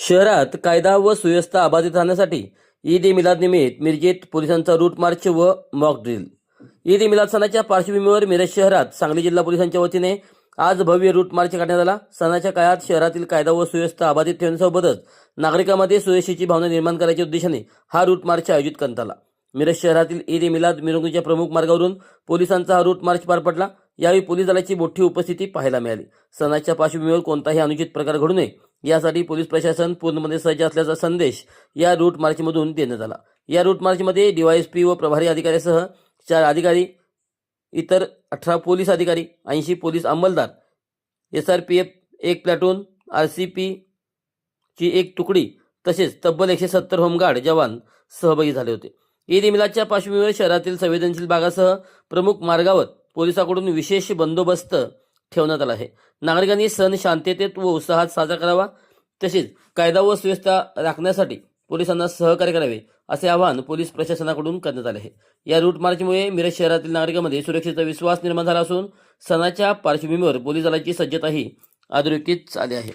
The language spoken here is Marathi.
शहरात कायदा व सुव्यवस्था अबाधित राहण्यासाठी ईद ए मिलाद निमित्त मिरजेत पोलिसांचा रूट मार्च व मॉक ड्रिल. ईद ए मिलाद सणाच्या पार्श्वभूमीवर मिरज शहरात सांगली जिल्हा पोलिसांच्या वतीने आज भव्य रूट मार्च काढण्यात आला. सणाच्या काळात शहरातील कायदा व सुव्यवस्था अबाधित ठेवण्यासोबतच नागरिकांमध्ये सुरक्षेची भावना निर्माण करायच्या उद्देशाने हा रूट मार्च आयोजित करण्यात आला. मिरज शहरातील ईद ए मिलाद मिरवणुकीच्या प्रमुख मार्गावरून पोलिसांचा हा रूट मार्च पार पडला. यावेळी पोलीस दलाची मोठी उपस्थिती पाहायला मिळाली. सणाच्या पार्श्वभूमीवर कोणताही अनुचित प्रकार घडू नये यासाठी पोलीस प्रशासन पूर्णपणे सज्ज असल्याचा संदेश या रूट मार्चमधून देण्यात आला. या रूट मार्चमध्ये डीवायएसपी व प्रभारी अधिकाऱ्यासह 4 अधिकारी, इतर 18 पोलीस अधिकारी, 80 पोलीस अंमलदार, SRPF 1 प्लॅटून, RCP ची 1 तुकडी तसेच तब्बल 170 होमगार्ड जवान सहभागी झाले होते. ईद ए मिलादच्या पार्श्वभूमीवर शहरातील संवेदनशील भागासह प्रमुख मार्गावर पोलिसांकडून विशेष बंदोबस्त ठेवण्यात आला आहे. नागरिकांनी सण शांततेत व उत्साहात साजरा करावा तसेच कायदा व सुव्यवस्था राखण्यासाठी पोलिसांना सहकार्य करावे असे आवाहन पोलीस प्रशासनाकडून करण्यात आले आहे. या रूट मार्चमुळे मिरज शहरातील नागरिकांमध्ये सुरक्षेचा विश्वास निर्माण झाला असून सणाच्या पार्श्वभूमीवर पोलीस दलाची सज्जताही अधोरेखित झाली आहे.